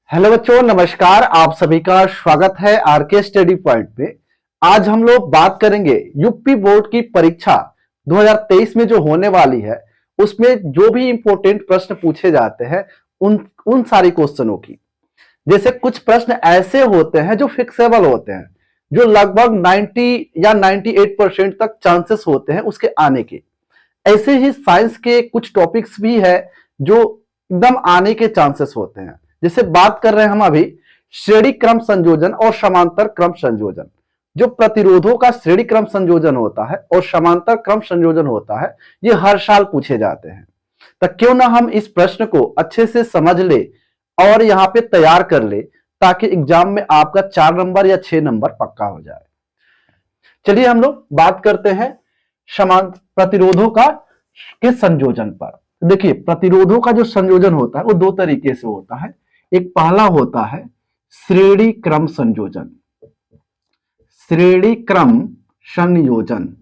Hello बच्चों, नमस्कार। आप सभी का स्वागत है आरके स्टडी पॉइंट पे। आज हम लोग बात करेंगे यूपी बोर्ड की परीक्षा 2023 में जो होने वाली है, उसमें जो भी इंपॉर्टेंट प्रश्न पूछे जाते हैं उन उन सारी क्वेश्चनों की। जैसे कुछ प्रश्न ऐसे होते हैं जो फिक्सेबल होते हैं, जो लगभग 90 या 98% तक चांसेस होते हैं उसके आने के। ऐसे ही साइंस के कुछ टॉपिक्स भी है जो एकदम आने के चांसेस होते हैं। जैसे बात कर रहे हैं हम अभी श्रेणी क्रम संयोजन और समांतर क्रम संयोजन। जो प्रतिरोधों का श्रेणी क्रम संयोजन होता है और समांतर क्रम संयोजन होता है, ये हर साल पूछे जाते हैं। तो क्यों ना हम इस प्रश्न को अच्छे से समझ ले और यहाँ पे तैयार कर ले, ताकि एग्जाम में आपका 4 नंबर या 6 नंबर पक्का हो जाए। चलिए हम लोग बात करते हैं समान प्रतिरोधों का के संयोजन पर। देखिए, प्रतिरोधों का जो संयोजन होता है वो दो तरीके से होता है। एक पहला होता है श्रेणी क्रम संयोजन। श्रेणी क्रम संयोजन।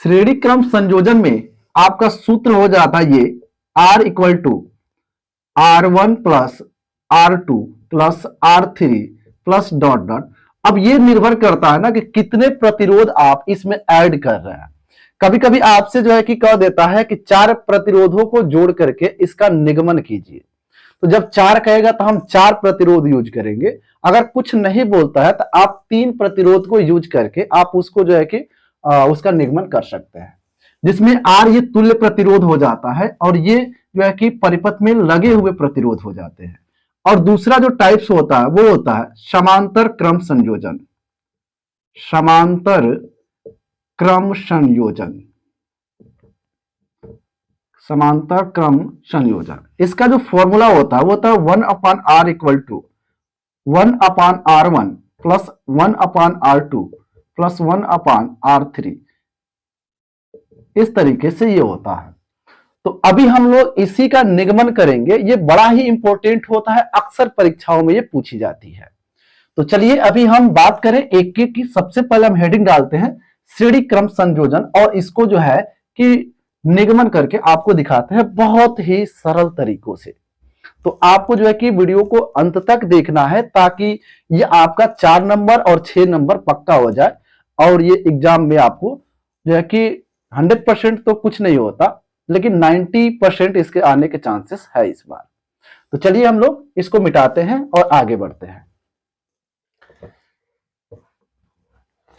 श्रेणी क्रम संयोजन में आपका सूत्र हो जाता है ये R equal to R1 plus R2 plus R3 plus dot dot. अब ये निर्भर करता है ना कि कितने प्रतिरोध आप इसमें ऐड कर रहे हैं। कभी कभी आपसे जो है कि कह देता है कि 4 प्रतिरोधों को जोड़ करके इसका निगमन कीजिए। तो जब 4 कहेगा तो हम 4 प्रतिरोध यूज करेंगे। अगर कुछ नहीं बोलता है तो आप 3 प्रतिरोध को यूज करके आप उसको जो है कि उसका निगमन कर सकते हैं, जिसमें R ये तुल्य प्रतिरोध हो जाता है और ये जो है कि परिपथ में लगे हुए प्रतिरोध हो जाते हैं। और दूसरा जो टाइप्स होता है वो होता है समांतर क्रम संयोजन। समांतर क्रम संयोजन। समांतर क्रम संयोजन, इसका जो फॉर्मूला होता है वो होता है 1/r equal to 1/r1 plus 1/r2 plus 1/r3। इस तरीके से ये होता है। तो अभी हम लोग इसी का निगमन करेंगे। ये बड़ा ही इंपॉर्टेंट होता है, अक्सर परीक्षाओं में ये पूछी जाती है। तो चलिए अभी हम बात करें एक एक की। सबसे पहले हम हेडिंग डालते हैं श्रेणी क्रम संयोजन, और इसको जो है कि निगमन करके आपको दिखाते हैं बहुत ही सरल तरीकों से। तो आपको जो है कि वीडियो को अंत तक देखना है, ताकि ये आपका 4 नंबर और 6 नंबर पक्का हो जाए। और ये एग्जाम में आपको जो है कि 100% तो कुछ नहीं होता, लेकिन 90% इसके आने के चांसेस है इस बार। तो चलिए हम लोग इसको मिटाते हैं और आगे बढ़ते हैं।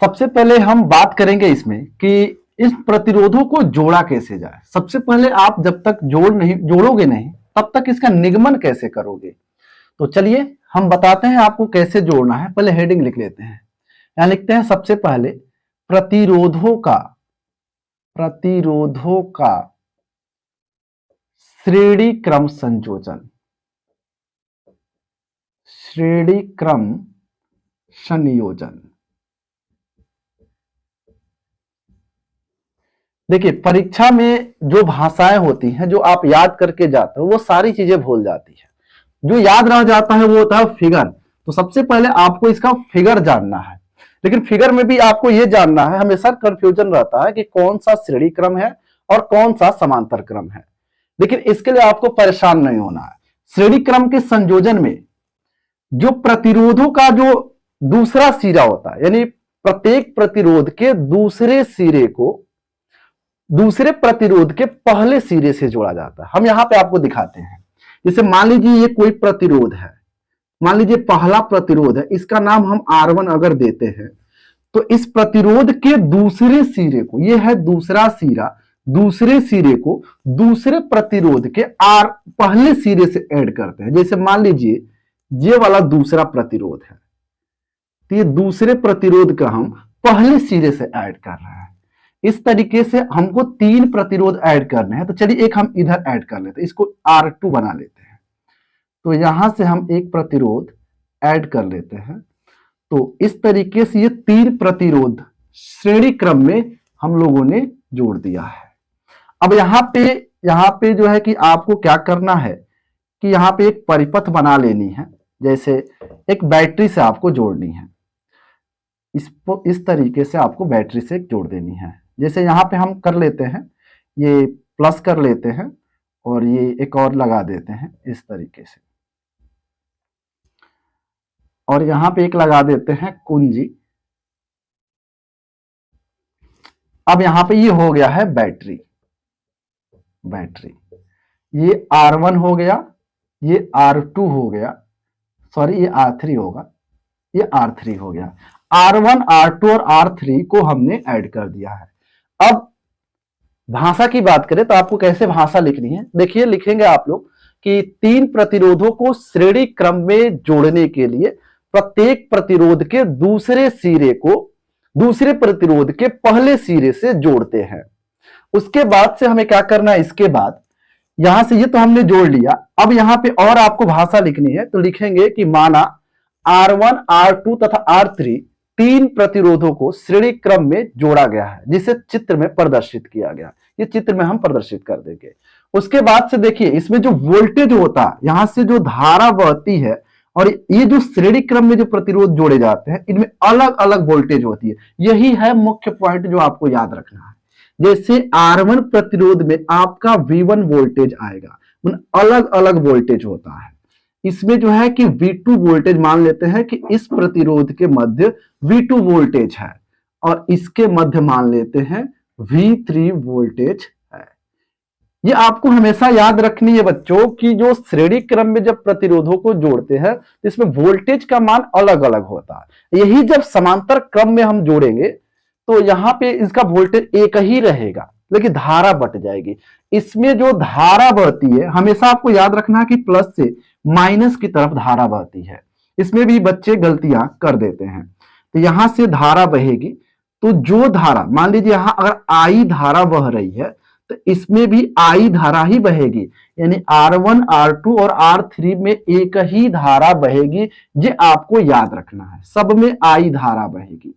सबसे पहले हम बात करेंगे इसमें कि इस प्रतिरोधों को जोड़ा कैसे जाए। सबसे पहले आप जब तक जोड़ोगे नहीं तब तक इसका निगमन कैसे करोगे। तो चलिए हम बताते हैं आपको कैसे जोड़ना है। पहले हेडिंग लिख लेते हैं। यहां लिखते हैं सबसे पहले प्रतिरोधों का श्रेणी क्रम संयोजन। श्रेणी क्रम संयोजन। देखिए, परीक्षा में जो भाषाएं होती हैं जो आप याद करके जाते हो वो सारी चीजें भूल जाती है। जो याद रह जाता है वो होता है फिगर। तो सबसे पहले आपको इसका फिगर जानना है। लेकिन फिगर में भी आपको यह जानना है, हमेशा कंफ्यूजन रहता है कि कौन सा श्रेणी क्रम है और कौन सा समांतर क्रम है। लेकिन इसके लिए आपको परेशान नहीं होना है। श्रेणी क्रम के संयोजन में जो प्रतिरोधों का जो दूसरा सिरा होता है, यानी प्रत्येक प्रतिरोध के दूसरे सिरे को दूसरे प्रतिरोध के पहले सिरे से जोड़ा जाता है। हम यहां पे आपको दिखाते हैं। जैसे मान लीजिए ये कोई प्रतिरोध है, मान लीजिए पहला प्रतिरोध है, इसका नाम हम R1 अगर देते हैं, तो इस प्रतिरोध के दूसरे सिरे को, ये है दूसरा सिरा, दूसरे सिरे को दूसरे प्रतिरोध के पहले सिरे से ऐड करते हैं। जैसे मान लीजिए ये वाला दूसरा प्रतिरोध है, तो ये दूसरे प्रतिरोध का हम पहले सिरे से ऐड कर रहे हैं। इस तरीके से हमको 3 प्रतिरोध ऐड करने हैं। तो चलिए एक हम इधर ऐड कर लेते हैं, इसको R2 बना लेते हैं। तो यहां से हम एक प्रतिरोध ऐड कर लेते हैं। तो इस तरीके से ये 3 प्रतिरोध श्रेणी क्रम में हम लोगों ने जोड़ दिया है। अब यहाँ पे जो है कि आपको क्या करना है कि यहाँ पे एक परिपथ बना लेनी है। जैसे एक बैटरी से आपको जोड़नी है, इस तरीके से आपको बैटरी से जोड़ देनी है। जैसे यहाँ पे हम कर लेते हैं, ये प्लस कर लेते हैं और ये एक और लगा देते हैं इस तरीके से, और यहां पे एक लगा देते हैं कुंजी। अब यहां पे ये हो गया है बैटरी, बैटरी ये R1 हो गया, ये R2 हो गया, सॉरी ये R3 होगा, ये R3 हो गया। R1 R2 और R3 को हमने ऐड कर दिया है। अब भाषा की बात करें तो आपको कैसे भाषा लिखनी है, देखिए लिखेंगे आप लोग कि तीन प्रतिरोधों को श्रेणी क्रम में जोड़ने के लिए प्रत्येक प्रतिरोध के दूसरे सिरे को दूसरे प्रतिरोध के पहले सिरे से जोड़ते हैं। उसके बाद से हमें क्या करना है, इसके बाद यहां से ये तो हमने जोड़ लिया, अब यहां पे और आपको भाषा लिखनी है तो लिखेंगे कि माना R1 R2 तथा R3 तीन प्रतिरोधों को श्रेणी क्रम में जोड़ा गया है, जिसे चित्र में प्रदर्शित किया गया। ये चित्र में हम प्रदर्शित कर देंगे। उसके बाद से देखिए इसमें जो वोल्टेज होता है, यहां से जो धारा बहती है और ये जो श्रेणी क्रम में जो प्रतिरोध जोड़े जाते हैं इनमें अलग अलग वोल्टेज होती है। यही है मुख्य पॉइंट जो आपको याद रखना है। जैसे R1 प्रतिरोध में आपका V1 वोल्टेज आएगा, अलग अलग वोल्टेज होता है। इसमें जो है कि V2 वोल्टेज मान लेते हैं कि इस प्रतिरोध के मध्य V2 वोल्टेज है और इसके मध्य मान लेते हैं V3 वोल्टेज है। ये आपको हमेशा याद रखनी है बच्चों कि जो श्रेणी क्रम में जब प्रतिरोधों को जोड़ते हैं तो इसमें वोल्टेज का मान अलग अलग होता है। यही जब समांतर क्रम में हम जोड़ेंगे तो यहां पे इसका वोल्टेज एक ही रहेगा लेकिन धारा बट जाएगी। इसमें जो धारा बहती है हमेशा आपको याद रखना है कि प्लस से माइनस की तरफ धारा बहती है। इसमें भी बच्चे गलतियां कर देते हैं। तो यहां से धारा बहेगी तो जो धारा मान लीजिए यहां अगर आई धारा बह रही है तो इसमें भी आई धारा ही बहेगी, यानी R1 R2 और R3 में एक ही धारा बहेगी। ये आपको याद रखना है, सब में आई धारा बहेगी,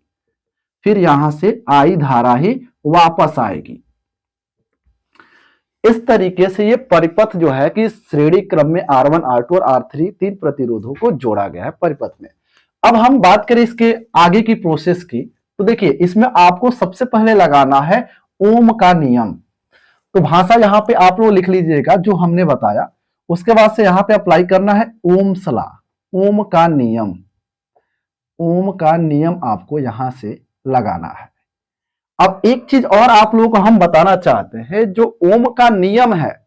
फिर यहां से आई धारा ही वापस आएगी। इस तरीके से ये परिपथ जो है कि श्रेणी क्रम में R1 R2 और R3 तीन प्रतिरोधों को जोड़ा गया है परिपथ में। अब हम बात करें इसके आगे की प्रोसेस की तो देखिए इसमें आपको सबसे पहले लगाना है ओम का नियम। तो भाषा यहां पे आप लोग लिख लीजिएगा जो हमने बताया। उसके बाद से यहां पे अप्लाई करना है ओम्स लॉ, ओम का नियम। ओम का नियम आपको यहां से लगाना है। अब एक चीज और आप लोगों को हम बताना चाहते हैं, जो ओम का नियम है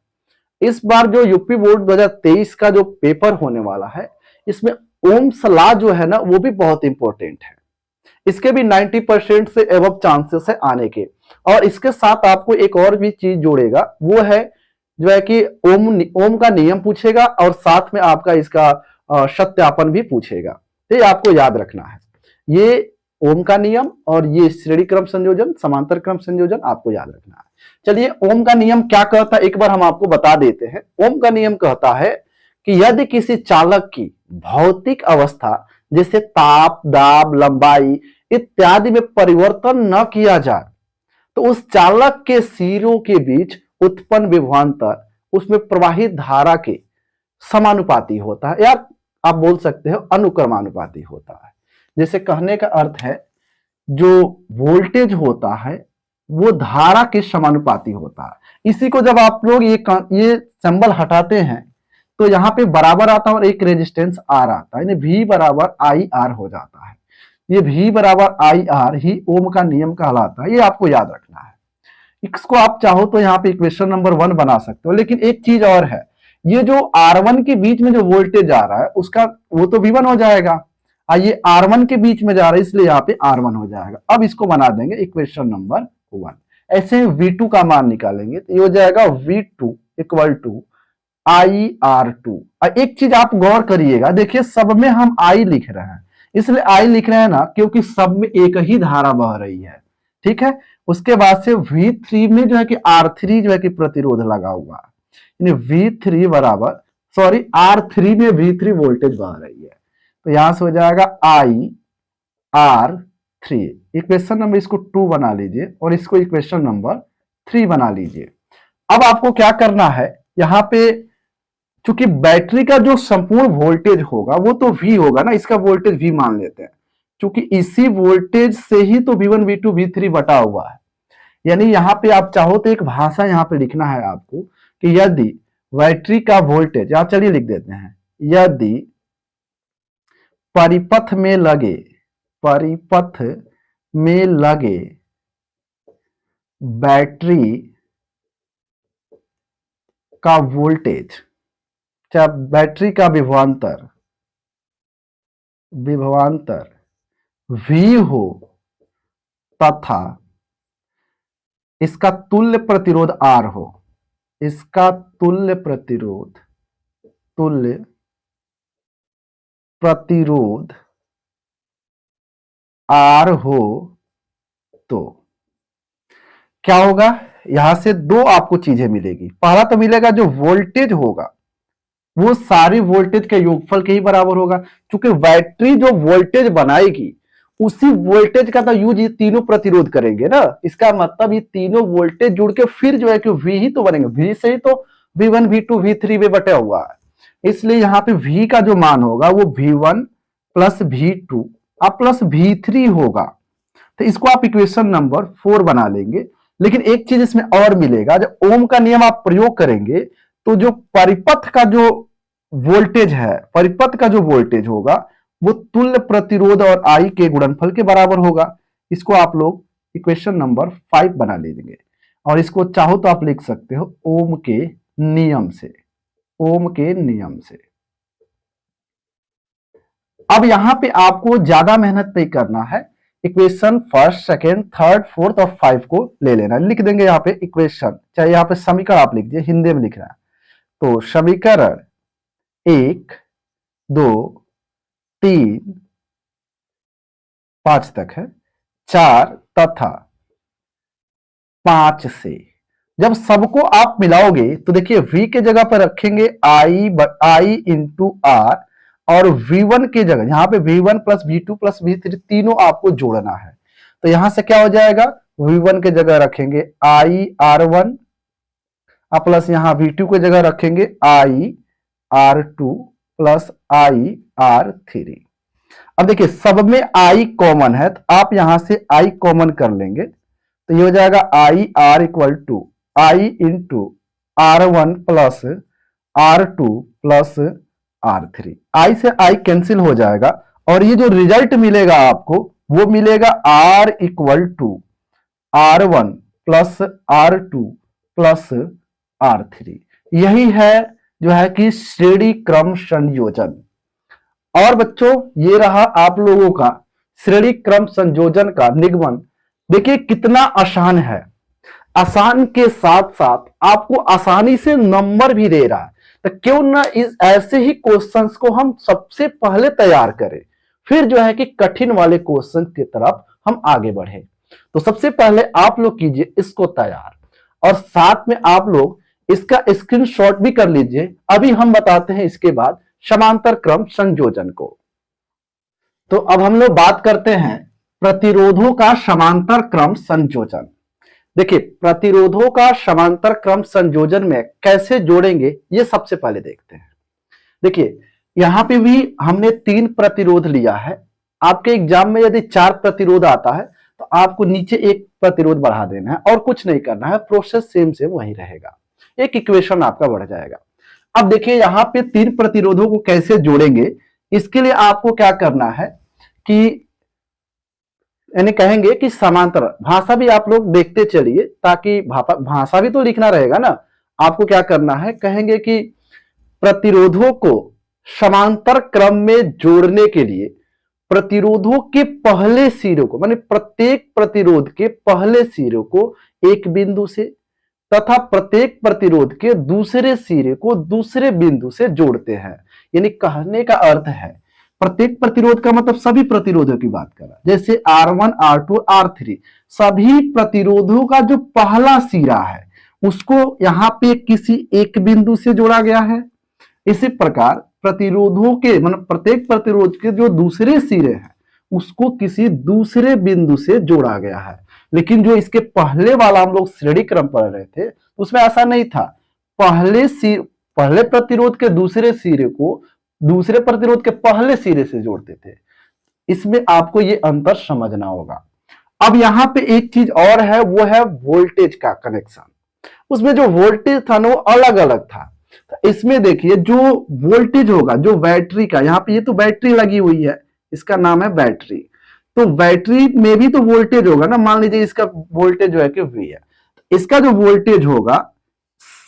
इस बार जो यूपी बोर्ड 2023 का जो पेपर होने वाला है इसमें ओम्स लॉ जो है ना वो भी बहुत इंपॉर्टेंट है। इसके भी 90% से एबव चांसेस है आने के। और इसके साथ आपको एक और भी चीज जोड़ेगा, वो है जो है कि ओम का नियम पूछेगा और साथ में आपका इसका सत्यापन भी पूछेगा। तो ये आपको याद रखना है, ये ओम का नियम और ये श्रेणी क्रम संयोजन समांतर क्रम संयोजन आपको याद रखना है। चलिए ओम का नियम क्या कहता है एक बार हम आपको बता देते हैं। ओम का नियम कहता है कि यदि किसी चालक की भौतिक अवस्था जैसे ताप, दाब, लंबाई इत्यादि में परिवर्तन न किया जाए तो उस चालक के सिरों के बीच उत्पन्न विभवांतर उसमें प्रवाहित धारा के समानुपाती होता है, या आप बोल सकते हो अनुक्रमानुपाती होता है। जैसे कहने का अर्थ है जो वोल्टेज होता है वो धारा के समानुपाती होता है। इसी को जब आप लोग ये सिंबल हटाते हैं तो यहाँ पे बराबर आता है और एक रेजिस्टेंस आर आता है, यानी V बराबर आई आर हो जाता है। ये V बराबर आई आर ही ओम का नियम कहलाता है, ये आपको याद रखना है। इसको आप चाहो तो यहाँ पे इक्वेशन नंबर 1 बना सकते हो। लेकिन एक चीज और है, ये जो R1 के बीच में जो वोल्टेज आ रहा है उसका वो तो V1 हो जाएगा, ये R1 के बीच में जा रहा है इसलिए यहाँ पे R1 हो जाएगा। अब इसको बना देंगे इक्वेशन नंबर 1। ऐसे V2 का मान निकालेंगे तो ये हो जाएगा V2 इक्वल टू IR2। एक चीज आप गौर करिएगा, देखिए सब में हम I लिख रहे हैं, इसलिए I लिख रहे हैं ना क्योंकि सब में एक ही धारा बह रही है, ठीक है। उसके बाद से V3 में जो है कि R3 जो है कि प्रतिरोध लगा हुआ है, यानी V3 बराबर R3 में V3 वोल्टेज बह रही है, तो यहां से हो जाएगा IR3। इक्वेशन नंबर इसको 2 बना लीजिए और इसको इक्वेशन नंबर 3 बना लीजिए। अब आपको क्या करना है, यहां पे चूंकि बैटरी का जो संपूर्ण वोल्टेज होगा वो तो V होगा ना, इसका वोल्टेज V मान लेते हैं, क्योंकि इसी वोल्टेज से ही तो V1 V2 V3 बटा हुआ है। यानी यहां पे आप चाहो तो एक भाषा यहां पे लिखना है आपको कि यदि बैटरी का वोल्टेज, यहां चलिए लिख देते हैं, यदि परिपथ में लगे, परिपथ में लगे बैटरी का वोल्टेज, क्या बैटरी का विभवांतर, विभवांतर V हो तथा इसका तुल्य प्रतिरोध R हो, इसका तुल्य प्रतिरोध, तुल्य प्रतिरोध R हो, तो क्या होगा, यहां से दो आपको चीजें मिलेगी। पहला तो मिलेगा जो वोल्टेज होगा वो सारी वोल्टेज के योगफल के ही बराबर होगा, क्योंकि बैटरी जो वोल्टेज बनाएगी उसी वोल्टेज का तो यूज ये तीनों प्रतिरोध करेंगे ना। इसका मतलब ये तीनों वोल्टेज जुड़ के फिर जो है कि V ही तो बनेंगे, V से ही तो V1 V2 V3 में बटा हुआ है। इसलिए यहाँ पे V का जो मान होगा वो V1 प्लस V2 अब प्लस V3 होगा। तो इसको आप इक्वेशन नंबर 4 बना लेंगे। लेकिन एक चीज इसमें और मिलेगा, जब ओम का नियम आप प्रयोग करेंगे तो जो परिपथ का जो वोल्टेज है, परिपथ का जो वोल्टेज होगा वो तुल्य प्रतिरोध और आई के गुणनफल के बराबर होगा। इसको आप लोग इक्वेशन नंबर 5 बना लीजिए और इसको चाहो तो आप लिख सकते हो ओम के नियम से, ओम के नियम से। अब यहां पे आपको ज्यादा मेहनत नहीं करना है, equation first second third fourth और 5 को ले लेना, लिख देंगे यहाँ पे इक्वेशन, चाहे यहाँ पे समीकरण आप लिख दीजिए, हिंदी में लिखना है। तो समीकरण 1 2 3 5 तक है, 4 तथा 5 से जब सबको आप मिलाओगे तो देखिए V के जगह पर रखेंगे I इंटू R और V1 के जगह यहां पे V1 plus V2 plus V3 तीनों आपको जोड़ना है। तो यहां से क्या हो जाएगा, V1 के जगह रखेंगे I R1 प्लस यहां V2 के जगह रखेंगे I R2 plus I R3। अब देखिए सब में I कॉमन है तो आप यहां से I कॉमन कर लेंगे तो ये हो जाएगा I R equal to I into R1 plus R2 plus R3। I से I कैंसिल हो जाएगा और ये जो रिजल्ट मिलेगा आपको वो मिलेगा R equal to R1 plus R2 plus R3। यही है जो है कि श्रेणी क्रम संयोजन। और बच्चों ये रहा आप लोगों का श्रेणी क्रम संयोजन का निगमन। देखिए कितना आसान है, आसान के साथ साथ आपको आसानी से नंबर भी दे रहा है। तो क्यों ना इस ऐसे ही क्वेश्चंस को हम सबसे पहले तैयार करें, फिर जो है कि कठिन वाले क्वेश्चन की तरफ हम आगे बढ़े। तो सबसे पहले आप लोग कीजिए इसको तैयार और साथ में आप लोग इसका स्क्रीनशॉट भी कर लीजिए। अभी हम बताते हैं इसके बाद समांतर क्रम संयोजन को। तो अब हम लोग बात करते हैं प्रतिरोधों का समांतर क्रम संयोजन। देखिए प्रतिरोधों का समांतर क्रम संयोजन में कैसे जोड़ेंगे ये सबसे पहले देखते हैं। देखिए यहां पे भी हमने 3 प्रतिरोध लिया है। आपके एग्जाम में यदि 4 प्रतिरोध आता है तो आपको नीचे 1 प्रतिरोध बढ़ा देना है और कुछ नहीं करना है, प्रोसेस सेम वही रहेगा, एक इक्वेशन आपका बढ़ जाएगा। अब देखिए यहां पे 3 प्रतिरोधों को कैसे जोड़ेंगे, इसके लिए आपको क्या करना है कि यानी कहेंगे कि समांतर भाषा भी आप लोग देखते चलिए ताकि भाषा भी तो लिखना रहेगा ना। आपको क्या करना है, कहेंगे कि प्रतिरोधों को समांतर क्रम में जोड़ने के लिए प्रतिरोधों के पहले सिरे को, माने प्रत्येक प्रतिरोध के पहले सिरे को एक बिंदु से तथा प्रत्येक प्रतिरोध के दूसरे सिरे को दूसरे बिंदु से जोड़ते हैं। यानी कहने का अर्थ है प्रत्येक प्रतिरोध का मतलब सभी प्रतिरोधों की बात कर रहा है, जैसे R1 R2 R3 सभी प्रतिरोधों का जो पहला सिरा है उसको यहां पे किसी एक बिंदु से जोड़ा गया है। इसी प्रकार प्रतिरोधों के मतलब प्रत्येक प्रतिरोध के जो दूसरे सिरे हैं उसको किसी दूसरे बिंदु से जोड़ा गया है। लेकिन जो इसके पहले वाला हम लोग श्रेणी क्रम पढ़ रहे थे उसमें ऐसा नहीं था। पहले प्रतिरोध के दूसरे सिरे को दूसरे प्रतिरोध के पहले सिरे से जोड़ते थे। इसमें आपको ये अंतर समझना होगा। अब यहां पे एक चीज और है, वो है वोल्टेज का कनेक्शन। उसमें जो वोल्टेज था ना वो अलग अलग था। तो इसमें देखिए जो वोल्टेज होगा जो बैटरी का, यहाँ पे ये तो बैटरी लगी हुई है, इसका नाम है बैटरी। तो बैटरी में भी तो वोल्टेज होगा ना, मान लीजिए इसका वोल्टेज जो है कि V है, तो इसका जो वोल्टेज होगा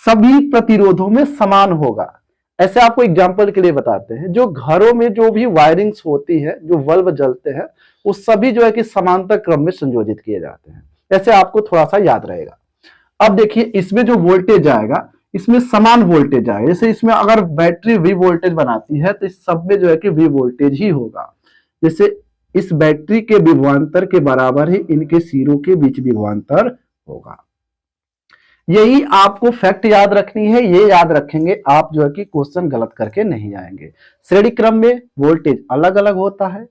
सभी प्रतिरोधों में समान होगा। ऐसे आपको एग्जांपल के लिए बताते हैं, जो घरों में जो भी वायरिंग्स होती है, जो बल्ब जलते हैं, वो सभी जो है कि समांतर क्रम में संयोजित किए जाते हैं। ऐसे आपको थोड़ा सा याद रहेगा। अब देखिए इसमें जो वोल्टेज आएगा, इसमें समान वोल्टेज आएगा। जैसे इसमें अगर बैटरी V वोल्टेज बनाती है तो इस सब में जो है कि V वोल्टेज ही होगा। जैसे इस बैटरी के विभवांतर के बराबर ही इनके सिरों के बीच विभवांतर होगा। यही आपको फैक्ट याद रखनी है, ये याद रखेंगे आप जो है कि क्वेश्चन गलत करके नहीं जाएंगे। श्रेणी क्रम में वोल्टेज अलग अलग होता है,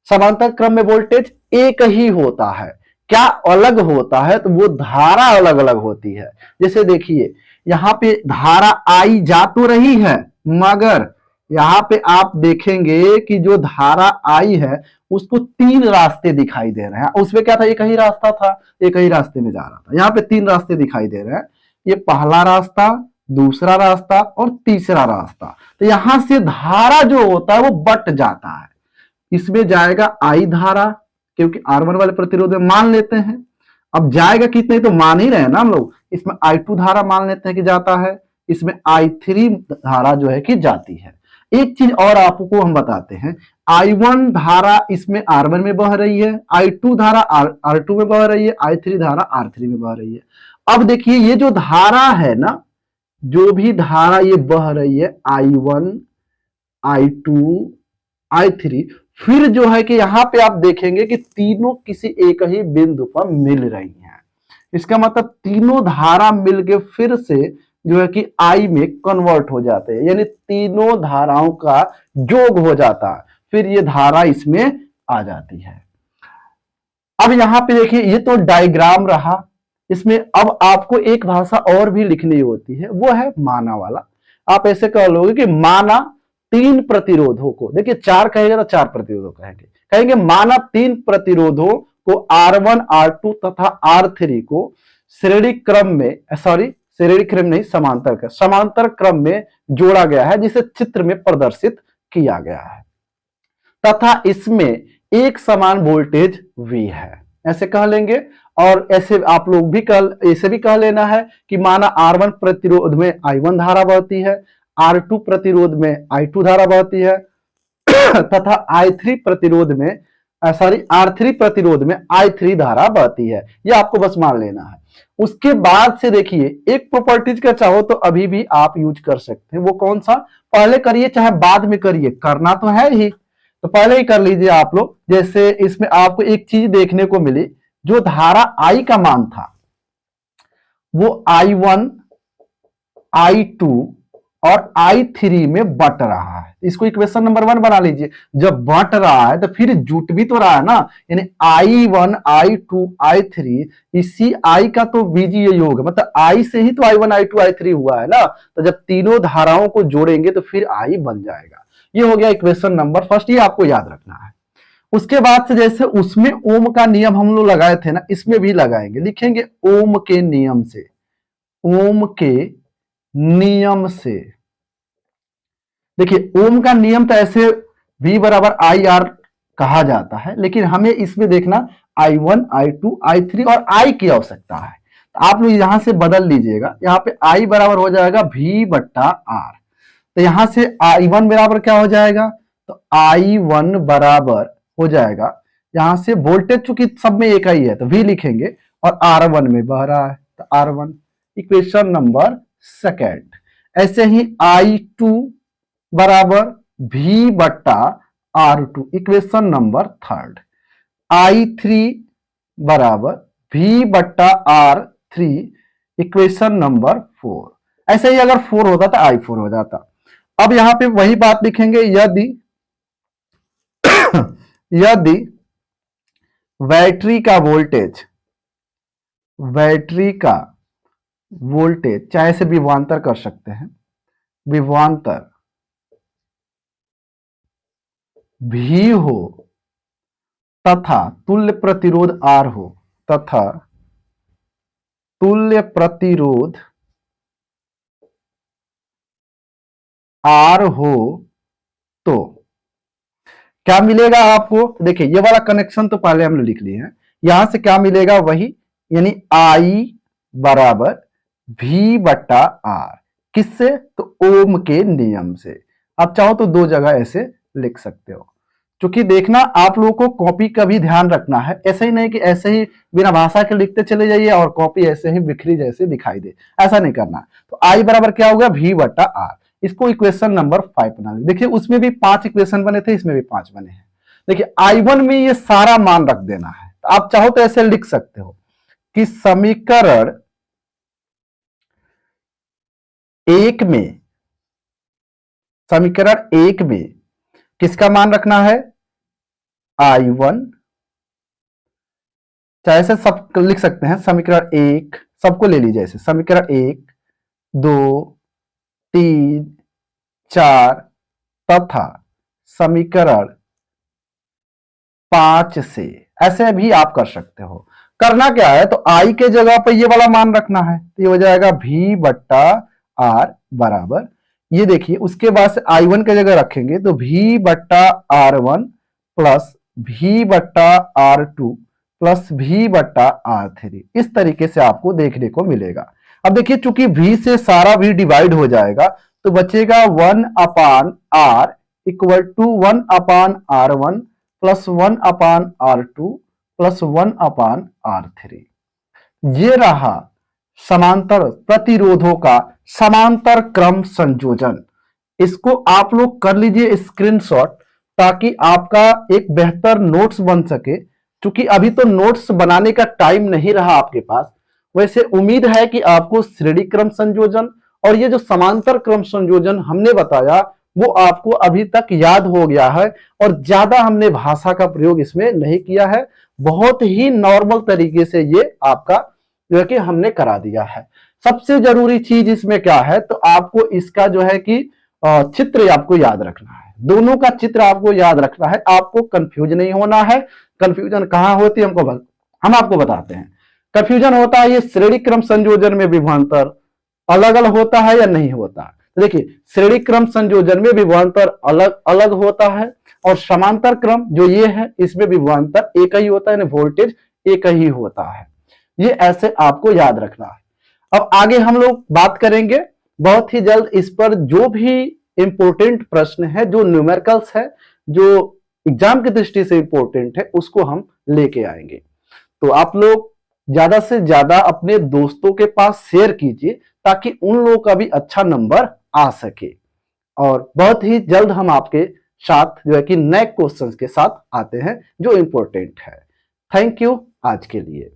समांतर क्रम में वोल्टेज एक ही होता है। क्या अलग होता है? तो वो धारा अलग अलग होती है। जैसे देखिए यहाँ पे धारा आई जा तो रही है, मगर यहाँ पे आप देखेंगे कि जो धारा आई है उसको तीन रास्ते दिखाई दे रहे हैं। उसमें क्या था, एक ही रास्ता था, एक ही रास्ते में जा रहा था। यहाँ पे तीन रास्ते दिखाई दे रहे हैं, ये पहला रास्ता, दूसरा रास्ता और तीसरा रास्ता। तो यहां से धारा जो होता है वो बट जाता है। इसमें जाएगा आई धारा, क्योंकि R1 वाले प्रतिरोध में मान लेते हैं। अब जाएगा कितने, तो मान ही रहे ना हम लोग। इसमें I2 धारा मान लेते हैं कि जाता है, इसमें I3 धारा जो है कि जाती है। एक चीज और आपको हम बताते हैं, I1 धारा इसमें R1 में बह रही है, I2 धारा R2 में बह रही है, I3 धारा R3 में बह रही है। अब देखिए ये जो धारा है ना, जो भी धारा ये बह रही है I1, I2, I3, फिर जो है कि यहां पे आप देखेंगे कि तीनों किसी एक ही बिंदु पर मिल रही हैं। इसका मतलब तीनों धारा मिलके फिर से जो है कि आई में कन्वर्ट हो जाते हैं, यानी तीनों धाराओं का योग हो जाता है, फिर ये धारा इसमें आ जाती है। अब यहां पे देखिए ये तो डायग्राम रहा। इसमें अब आपको एक भाषा और भी लिखनी होती है, वो है माना वाला। आप ऐसे कह लोगे कि माना तीन प्रतिरोधों को, देखिए चार कहेगा तो चार प्रतिरोधों कहेंगे माना तीन प्रतिरोधों को R1, R2 तथा R3 को श्रेणी क्रम में, सॉरी श्रेणी क्रम नहीं, समांतर क्रम में जोड़ा गया है, जिसे चित्र में प्रदर्शित किया गया है, तथा इसमें एक समान वोल्टेज V है। ऐसे कह लेंगे। और ऐसे आप लोग भी ऐसे भी कह लेना है कि माना R1 प्रतिरोध में I1 धारा बहती है, R2 प्रतिरोध में I2 धारा बहती है तथा I3 प्रतिरोध में R3 प्रतिरोध में I3 धारा बहती है। ये आपको बस मान लेना है। उसके बाद से देखिए एक प्रॉपर्टीज का चाहो तो अभी भी आप यूज कर सकते हैं। वो कौन सा? पहले करिए चाहे बाद में करिए, करना तो है ही, तो पहले ही कर लीजिए आप लोग। जैसे इसमें आपको एक चीज देखने को मिली, जो धारा I का मान था वो I1, I2 और I3 में बट रहा है। इसको इक्वेशन नंबर 1 बना लीजिए। जब बट रहा है तो फिर जुट भी तो रहा है ना, यानी I1, I2, I3, इसी I का तो बीजीय योग है, मतलब I से ही तो I1, I2, I3 हुआ है ना। तो जब तीनों धाराओं को जोड़ेंगे तो फिर I बन जाएगा। ये हो गया इक्वेशन नंबर फर्स्ट, ये आपको याद रखना है। उसके बाद से जैसे उसमें ओम का नियम हम लोग लगाए थे ना, इसमें भी लगाएंगे, लिखेंगे ओम के नियम से। ओम के नियम से देखिए ओम का नियम तो ऐसे V बराबर आई आर कहा जाता है, लेकिन हमें इसमें देखना I1, I2, I3 और I की आवश्यकता है। तो आप लोग यहां से बदल लीजिएगा, यहाँ पे I बराबर हो जाएगा V बट्टा R। तो यहां से I1 बराबर क्या हो जाएगा, तो I1 बराबर हो जाएगा, यहां से वोल्टेज चूंकि सब में एक ही है तो V लिखेंगे, और R1 में बह रहा है तो R1, इक्वेशन नंबर सेकेंड। ऐसे ही I2 बराबर V बट्टा R2, equation number third. I3 बराबर V बट्टा R3, इक्वेशन नंबर 4। ऐसे ही अगर 4 होता तो I4 हो जाता। अब यहां पे वही बात लिखेंगे, यदि यदि बैटरी का वोल्टेज चाहे से विभवांतर कर सकते हैं, विभवांतर V हो तथा तुल्य प्रतिरोध R हो, तथा तुल्य प्रतिरोध आर हो तो क्या मिलेगा आपको? देखिए ये वाला कनेक्शन तो पहले हमने लिख लिए हैं, यहां से क्या मिलेगा वही, यानी आई बराबर भी बट्टा आर, किससे? तो ओम के नियम से। आप चाहो तो दो जगह ऐसे लिख सकते हो। क्योंकि देखना आप लोगों को कॉपी का भी ध्यान रखना है, ऐसे ही नहीं कि ऐसे ही बिना भाषा के लिखते चले जाइए और कॉपी ऐसे ही बिखरी जैसे दिखाई दे, ऐसा नहीं करना। तो आई बराबर क्या होगा? भी बट्टा आर। इसको इक्वेशन नंबर 5 बना लीजिए। देखिए उसमें भी 5 इक्वेशन बने थे, इसमें भी 5 बने हैं। देखिए I1 में ये सारा मान रख देना है, तो आप चाहो तो ऐसे लिख सकते हो कि समीकरण एक में, समीकरण एक में किसका मान रखना है? I1, चाहे ऐसे सब लिख सकते हैं, समीकरण एक सबको ले लीजिए ऐसे, समीकरण एक, दो, तीन, चार तथा समीकरण 5 से, ऐसे भी आप कर सकते हो। करना क्या है? तो आई के जगह पर ये वाला मान रखना है, तो ये हो जाएगा भी बट्टा आर बराबर, ये देखिए उसके बाद से I1 के जगह रखेंगे तो भी बट्टा R1 प्लस भी बट्टा R2 प्लस भी बट्टा R3, इस तरीके से आपको देखने को मिलेगा। अब देखिए चूंकि भी से सारा भी डिवाइड हो जाएगा तो बचेगा 1 upon R equal to 1 upon R1 plus 1 upon R2 plus 1 upon R3। ये रहा समांतर प्रतिरोधों का समांतर क्रम संयोजन। इसको आप लोग कर लीजिए स्क्रीनशॉट, ताकि आपका एक बेहतर नोट्स बन सके। क्योंकि अभी तो नोट्स बनाने का टाइम नहीं रहा आपके पास, वैसे उम्मीद है कि आपको श्रेणी क्रम संयोजन और ये जो समांतर क्रम संयोजन हमने बताया वो आपको अभी तक याद हो गया है, और ज्यादा हमने भाषा का प्रयोग इसमें नहीं किया है, बहुत ही नॉर्मल तरीके से ये आपका जो है कि हमने करा दिया है। सबसे जरूरी चीज इसमें क्या है, तो आपको इसका जो है कि चित्र आपको याद रखना है, दोनों का चित्र आपको याद रखना है, आपको कंफ्यूज नहीं होना है। कंफ्यूजन कहां होती है हम आपको बताते हैं। कंफ्यूजन होता है ये श्रेणी क्रम संयोजन में विभवांतर अलग अलग होता है या नहीं होता। तो देखिए श्रेणी क्रम संयोजन में विभवांतर अलग अलग होता है, और समांतर क्रम जो ये है इसमें विभवांतर एक ही होता है, यानी वोल्टेज एक ही होता है। ये ऐसे आपको याद रखना है। अब आगे हम लोग बात करेंगे बहुत ही जल्द इस पर, जो भी इंपोर्टेंट प्रश्न है, जो न्यूमेरिकल्स है, जो एग्जाम की दृष्टि से इंपोर्टेंट है, उसको हम लेके आएंगे। तो आप लोग ज्यादा से ज्यादा अपने दोस्तों के पास शेयर कीजिए, ताकि उन लोगों का भी अच्छा नंबर आ सके। और बहुत ही जल्द हम आपके साथ जो है कि नए क्वेश्चंस के साथ आते हैं जो इंपॉर्टेंट है। थैंक यू आज के लिए।